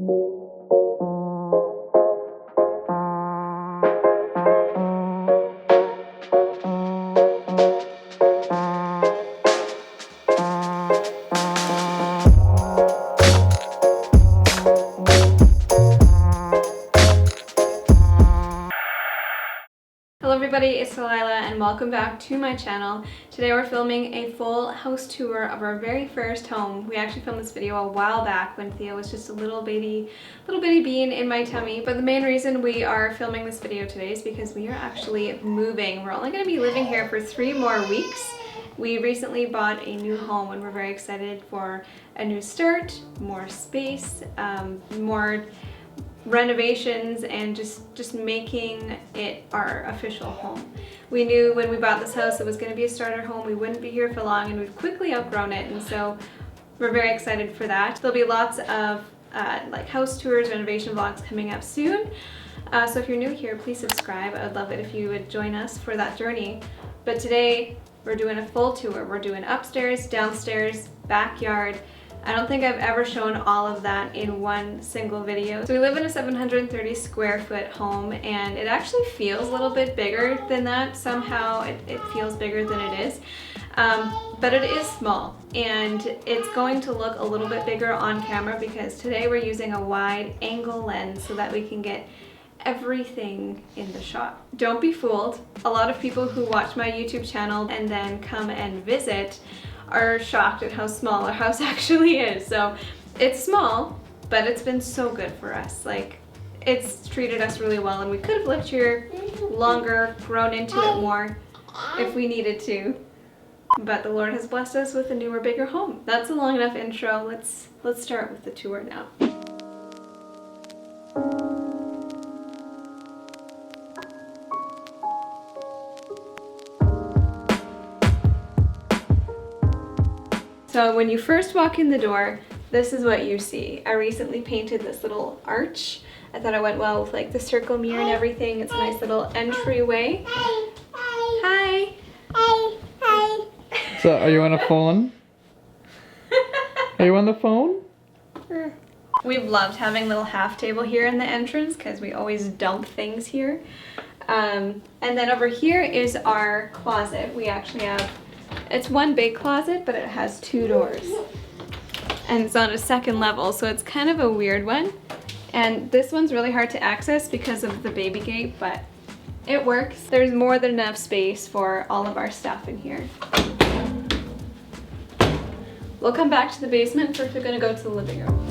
Hello everybody, it's Delilah and welcome back to my channel. Today we're filming a full house tour of our very first home. We actually filmed this video a while back when Theo was just a little bitty bean in my tummy. But the main reason we are filming this video today is because we are actually moving. We're only going to be living here for 3 more weeks. We recently bought a new home and we're very excited for a new start, more space, more renovations, and just making it our official home. We knew when we bought this house it was going to be a starter home. We wouldn't be here for long and we've quickly outgrown it, and so we're very excited for that. There'll be lots of like house tours, renovation vlogs coming up soon. So if you're new here, please subscribe. I would love it if you would join us for that journey. But today we're doing a full tour. We're doing upstairs, downstairs, backyard. I don't think I've ever shown all of that in one single video. So we live in a 730 square foot home, and it actually feels a little bit bigger than that. Somehow it feels bigger than it is. But it is small, and it's going to look a little bit bigger on camera because today we're using a wide angle lens so that we can get everything in the shot. Don't be fooled. A lot of people who watch my YouTube channel and then come and visit are shocked at how small our house actually is. So it's small, but it's been so good for us. Like, it's treated us really well, and we could have lived here longer, grown into it more if we needed to. But the Lord has blessed us with a newer, bigger home. That's a long enough intro. Let's start with the tour now. So when you first walk in the door, this is what you see. I recently painted this little arch. I thought it went well with like the circle mirror and everything. It's a nice little entryway. Hi. Hi. So are you on a phone? Are you on the phone? We've loved having a little half table here in the entrance because we always dump things here. And then over here is our closet. We actually have, it's one big closet, but it has 2 doors. And it's on a 2nd level, so it's kind of a weird one. And this one's really hard to access because of the baby gate, but it works. There's more than enough space for all of our stuff in here. We'll come back to the basement first. We're gonna go to the living room.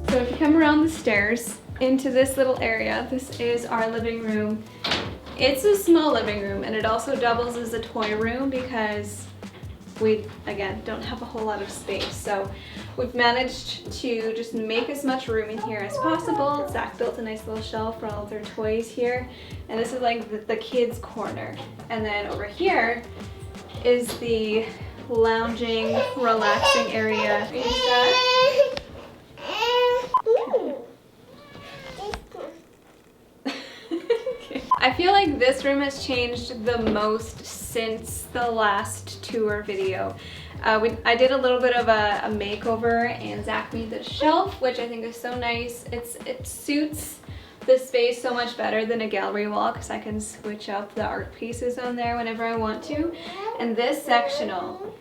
So if you come around the stairs into this little area, this is our living room. It's a small living room, and it also doubles as a toy room because we, again, don't have a whole lot of space. So we've managed to just make as much room in here as possible. Zach built a nice little shelf for all of their toys here, and this is like the kids' corner. And then over here is the lounging, relaxing area. I feel like this room has changed the most since the last tour video. I did a little bit of a makeover, and Zach made the shelf, which I think is so nice. It suits the space so much better than a gallery wall because I can switch up the art pieces on there whenever I want to. And this sectional,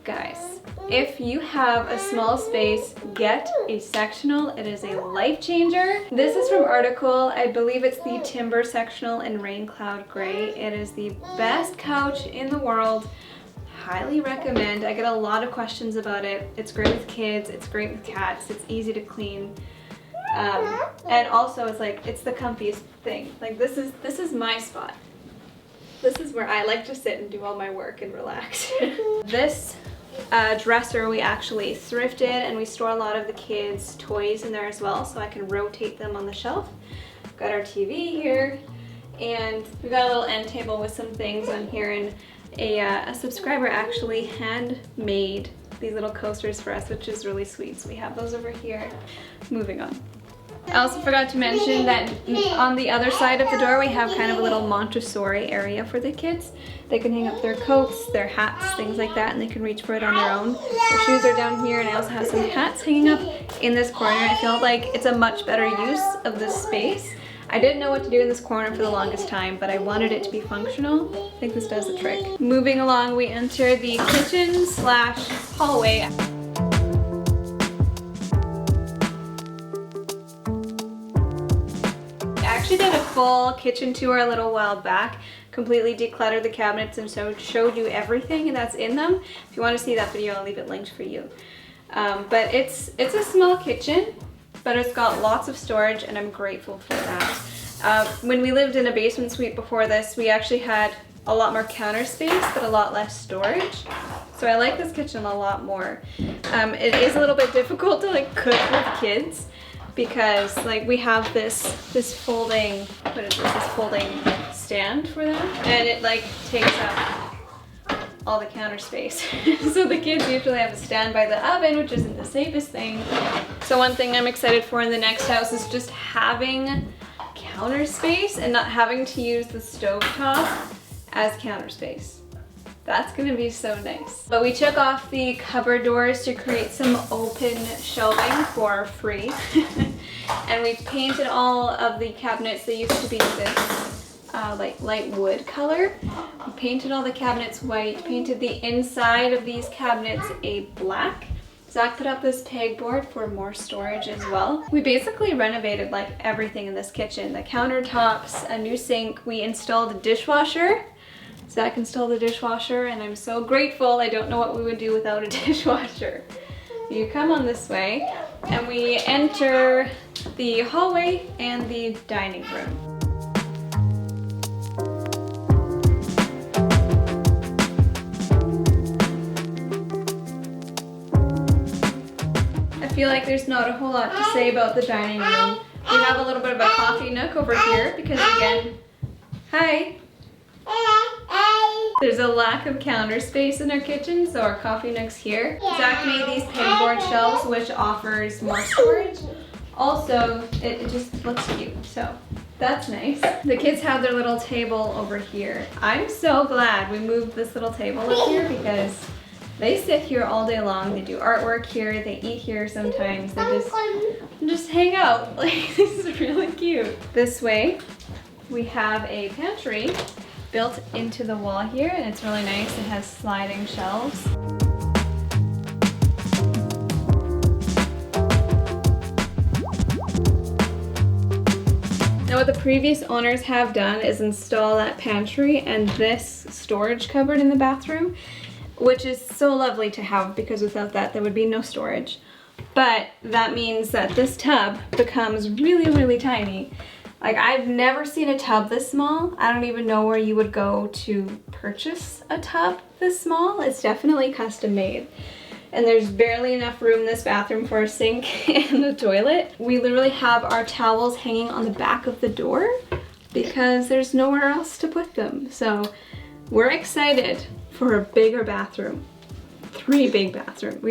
guys, if you have a small space, get a sectional. It is a life changer. This is from Article. I believe it's the Timber Sectional in Rain Cloud Gray. It is the best couch in the world. Highly recommend. I get a lot of questions about it. It's great with kids. It's great with cats. It's easy to clean. And also it's like, it's the comfiest thing. Like this is my spot. This is where I like to sit and do all my work and relax. This dresser we actually thrifted, and we store a lot of the kids' toys in there as well, so I can rotate them on the shelf. Got our TV here, and we got a little end table with some things on here, and a subscriber actually handmade these little coasters for us, which is really sweet. So we have those over here. Moving on. I also forgot to mention that on the other side of the door we have kind of a little Montessori area for the kids. They can hang up their coats, their hats, things like that, and they can reach for it on their own. Their shoes are down here, and I also have some hats hanging up in this corner. I feel like it's a much better use of this space. I didn't know what to do in this corner for the longest time, but I wanted it to be functional. I think this does the trick. Moving along, we enter the kitchen slash hallway. I actually did a full kitchen tour a little while back, completely decluttered the cabinets and so showed you everything that's in them. If you want to see that video, I'll leave it linked for you. But it's a small kitchen, but it's got lots of storage, and I'm grateful for that. When we lived in a basement suite before this, we actually had a lot more counter space, but a lot less storage. So I like this kitchen a lot more. It is a little bit difficult to like cook with kids because like we have this folding, what is this folding stand for them, and it like takes up all the counter space. So the kids usually have to stand by the oven, which isn't the safest thing. So one thing I'm excited for in the next house is just having counter space and not having to use the stovetop as counter space. That's gonna be so nice. But we took off the cupboard doors to create some open shelving for free. And we painted all of the cabinets. They used to be this like light wood color. We painted all the cabinets white, painted the inside of these cabinets a black. Zach put up this pegboard for more storage as well. We basically renovated like everything in this kitchen. The countertops, a new sink, we installed a dishwasher. Zach installed the dishwasher, and I'm so grateful. I don't know what we would do without a dishwasher. You come on this way and we enter the hallway and the dining room. I feel like there's not a whole lot to say about the dining room. We have a little bit of a coffee nook over here because again, hi. There's a lack of counter space in our kitchen, so our coffee nook's here. Zach made these pegboard shelves, which offers more storage. Also, it just looks cute, so that's nice. The kids have their little table over here. I'm so glad we moved this little table up here because they sit here all day long. They do artwork here. They eat here sometimes. They just hang out. Like, this is really cute. This way, we have a pantry built into the wall here, and it's really nice. It has sliding shelves. Now what the previous owners have done is install that pantry and this storage cupboard in the bathroom, which is so lovely to have because without that there would be no storage. But that means that this tub becomes really, really tiny. Like, I've never seen a tub this small. I don't even know where you would go to purchase a tub this small. It's definitely custom made. And there's barely enough room in this bathroom for a sink and a toilet. We literally have our towels hanging on the back of the door because there's nowhere else to put them. So we're excited for a bigger bathroom. We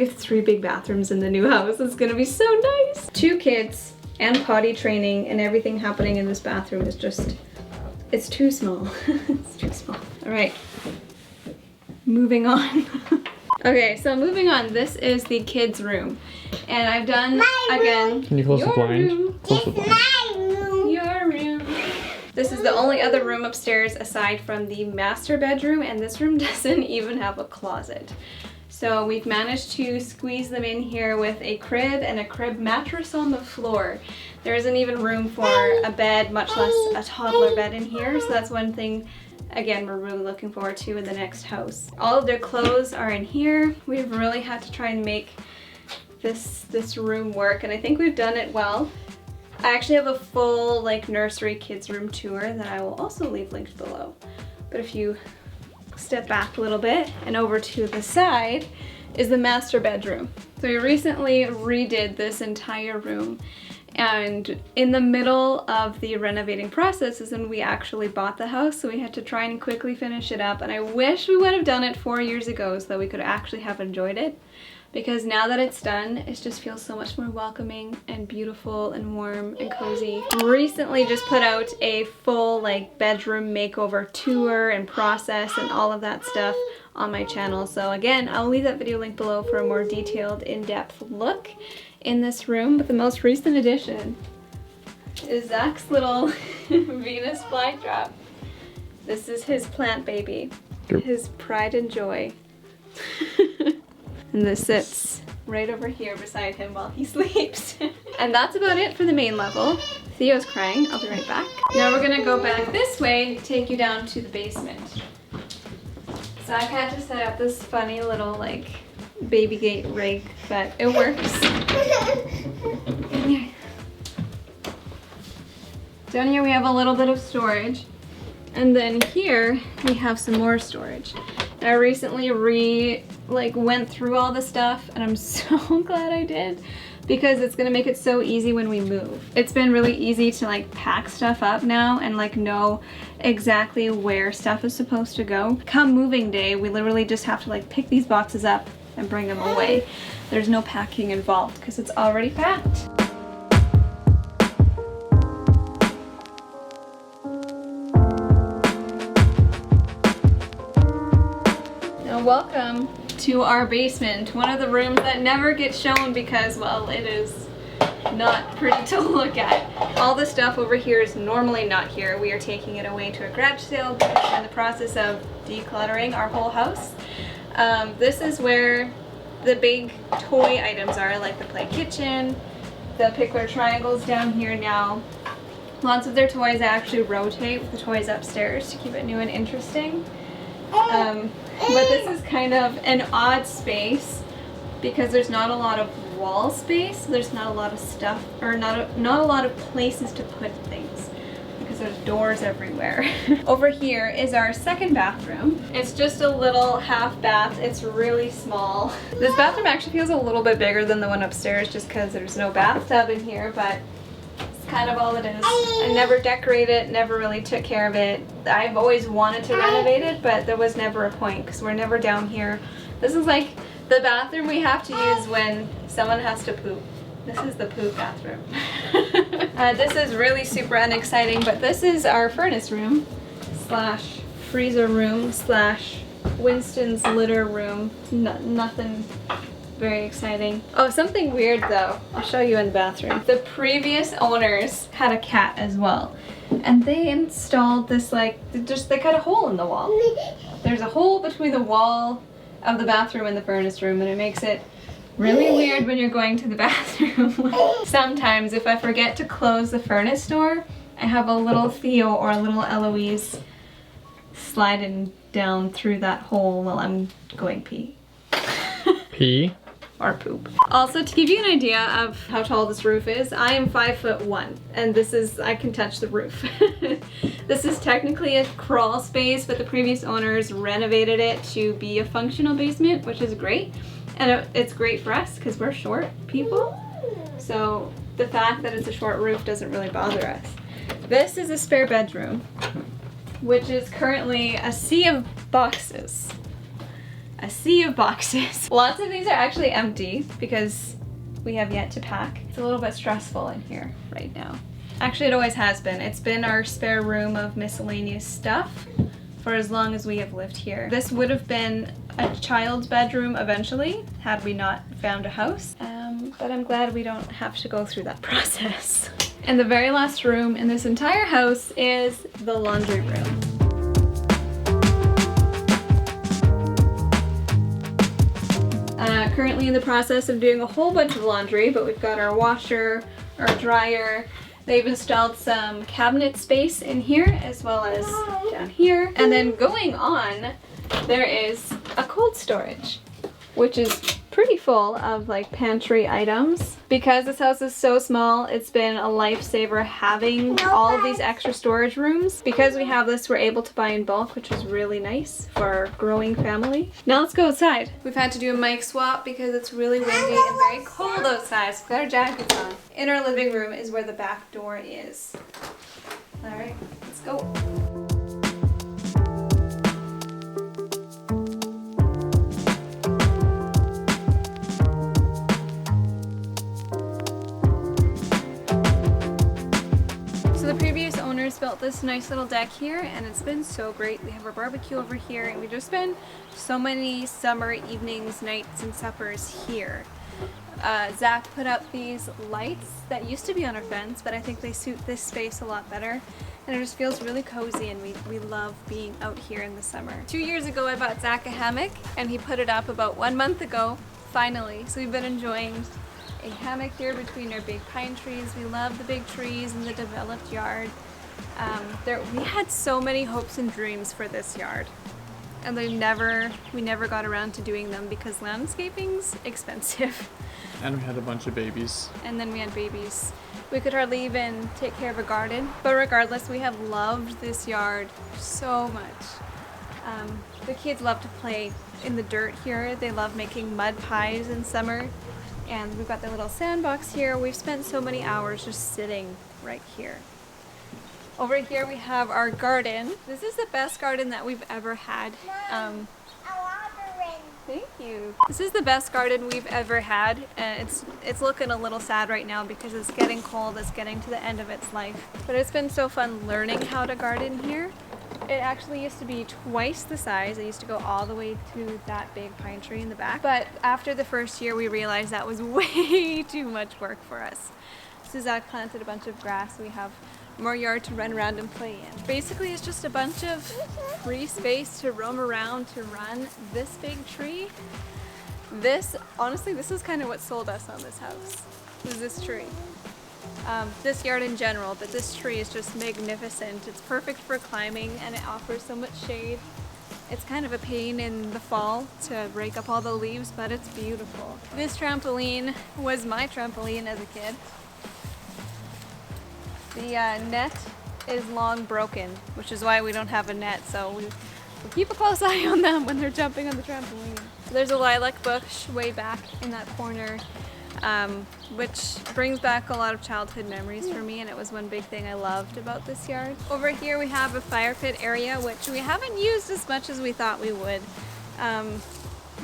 have 3 big bathrooms in the new house. It's gonna be so nice. 2 kids and potty training and everything happening in this bathroom is just, it's too small. It's too small. All right, moving on. Okay, so moving on, this is the kids' room. And I've done, again, Can you close the blind? Close the blind. Your room. This is the only other room upstairs aside from the master bedroom, and this room doesn't even have a closet. So we've managed to squeeze them in here with a crib and a crib mattress on the floor. There isn't even room for a bed, much less a toddler bed in here. So that's one thing, again, we're really looking forward to in the next house. All of their clothes are in here. We've really had to try and make this room work, and I think we've done it well. I actually have a full like nursery kids room tour that I will also leave linked below. But if you step back a little bit and over to the side is the master bedroom. So we recently redid this entire room, and in the middle of the renovating process is when we actually bought the house, so we had to try and quickly finish it up, and I wish we would have done it 4 years ago so that we could actually have enjoyed it. because now that it's done, it just feels so much more welcoming and beautiful and warm and cozy. Recently just put out a full like bedroom makeover tour and process and all of that stuff on my channel. So again, I'll leave that video link below for a more detailed, in-depth look in this room. But the most recent addition is Zach's little Venus flytrap. This is his plant baby, his pride and joy. And this sits right over here beside him while he sleeps. And that's about it for the main level. Theo's crying, I'll be right back. Now we're gonna go back this way, take you down to the basement. Zach had to set up this funny little like baby gate rig, but it works. Here. Down here we have a little bit of storage. And then here we have some more storage. I recently went through all the stuff, and I'm so glad I did, because it's gonna make it so easy when we move. It's been really easy to like pack stuff up now and like know exactly where stuff is supposed to go. Come moving day, we literally just have to like pick these boxes up and bring them away. There's no packing involved because it's already packed. Welcome to our basement, one of the rooms that never gets shown because, well, it is not pretty to look at. All the stuff over here is normally not here. We are taking it away to a garage sale because we're in the process of decluttering our whole house. This is where the big toy items are, like the play kitchen, the pickler triangles down here now. Lots of their toys I actually rotate with the toys upstairs to keep it new and interesting. But this is kind of an odd space because there's not a lot of wall space. There's not a lot of stuff, or not a lot of places to put things because there's doors everywhere. Over here is our second bathroom. It's just a little half bath. It's really small. This bathroom actually feels a little bit bigger than the one upstairs just because there's no bathtub in here, but kind of all it is. I never decorated it, never really took care of it. I've always wanted to renovate it, but there was never a point because we're never down here. This is like the bathroom we have to use when someone has to poop. This is the poop bathroom. This is really super unexciting, but this is our furnace room slash freezer room slash Winston's litter room. Nothing very exciting. Oh, something weird though. I'll show you in the bathroom. The previous owners had a cat as well. And they installed this they cut a hole in the wall. There's a hole between the wall of the bathroom and the furnace room, and it makes it really weird when you're going to the bathroom. Sometimes if I forget to close the furnace door, I have a little Theo or a little Eloise sliding down through that hole while I'm going pee. Pee? Or poop. Also, to give you an idea of how tall this roof is, I am 5'1", and I can touch the roof. This is technically a crawl space, but the previous owners renovated it to be a functional basement, which is great. And it's great for us because we're short people. So the fact that it's a short roof doesn't really bother us. This is a spare bedroom, which is currently a sea of boxes. A sea of boxes. Lots of these are actually empty because we have yet to pack. It's a little bit stressful in here right now. Actually, it always has been. It's been our spare room of miscellaneous stuff for as long as we have lived here. This would have been a child's bedroom eventually, had we not found a house. But I'm glad we don't have to go through that process. And the very last room in this entire house is the laundry room. Currently in the process of doing a whole bunch of laundry, but we've got our washer, our dryer. They've installed some cabinet space in here as well as down here. And then going on, there is a cold storage, which is pretty full of like pantry items. Because this house is so small, it's been a lifesaver having all of these extra storage rooms. Because we have this, we're able to buy in bulk, which is really nice for our growing family. Now let's go outside. We've had to do a mic swap because it's really windy and very cold outside, so we've got our jackets on. In our living room is where the back door is. All right, let's go. built this nice little deck here, and it's been so great. We have our barbecue over here, and we just spend so many summer evenings, nights, and suppers here. Zach put up these lights that used to be on our fence, but I think they suit this space a lot better. And it just feels really cozy, and we love being out here in the summer. 2 years ago I bought Zach a hammock, and he put it up about 1 month ago, finally. So we've been enjoying a hammock here between our big pine trees. We love the big trees and the developed yard. We had so many hopes and dreams for this yard, and we never got around to doing them because landscaping's expensive. And we had a bunch of babies. And then we had babies. We could hardly even take care of a garden. But regardless, we have loved this yard so much. The kids love to play in the dirt here. They love making mud pies in summer. And we've got the little sandbox here. We've spent so many hours just sitting right here. Over here we have our garden. This is the best garden that we've ever had. Thank you. This is the best garden we've ever had, and it's looking a little sad right now because it's getting cold. It's getting to the end of its life. But it's been so fun learning how to garden here. It actually used to be twice the size. I used to go all the way to that big pine tree in the back. But after the first year, we realized that was way too much work for us. So Zach planted a bunch of grass. We have more yard to run around and play in. Basically, it's just a bunch of free space to roam around, to run. This big tree, honestly, this is kind of what sold us on this house, was this tree. This yard in general, but this tree is just magnificent. It's perfect for climbing, and it offers so much shade. It's kind of a pain in the fall to rake up all the leaves, but it's beautiful. This trampoline was my trampoline as a kid. The net is long broken, which is why we don't have a net, so we keep a close eye on them when they're jumping on the trampoline. There's a lilac bush way back in that corner, which brings back a lot of childhood memories for me, and it was one big thing I loved about this yard. Over here we have a fire pit area, which we haven't used as much as we thought we would.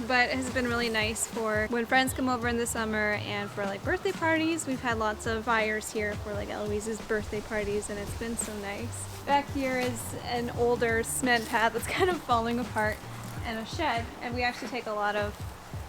But it has been really nice for when friends come over in the summer and for like birthday parties. We've had lots of fires here for like Eloise's birthday parties, and it's been so nice. Back here is an older cement pad that's kind of falling apart, and a shed, and we actually take a lot of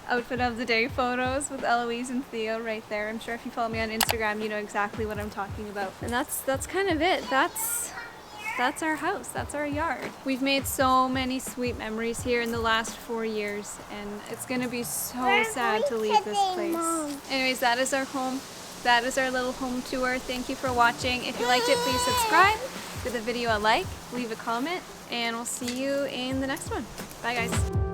outfit of the day photos with Eloise and Theo right there. I'm sure if you follow me on Instagram, you know exactly what I'm talking about. And that's kind of it. That's our house, that's our yard. We've made so many sweet memories here in the last 4 years, and it's gonna be so sad to leave this place. Mom. Anyways, that is our home. That is our little home tour. Thank you for watching. If you liked it, please subscribe, give the video a like, leave a comment, and we'll see you in the next one. Bye guys.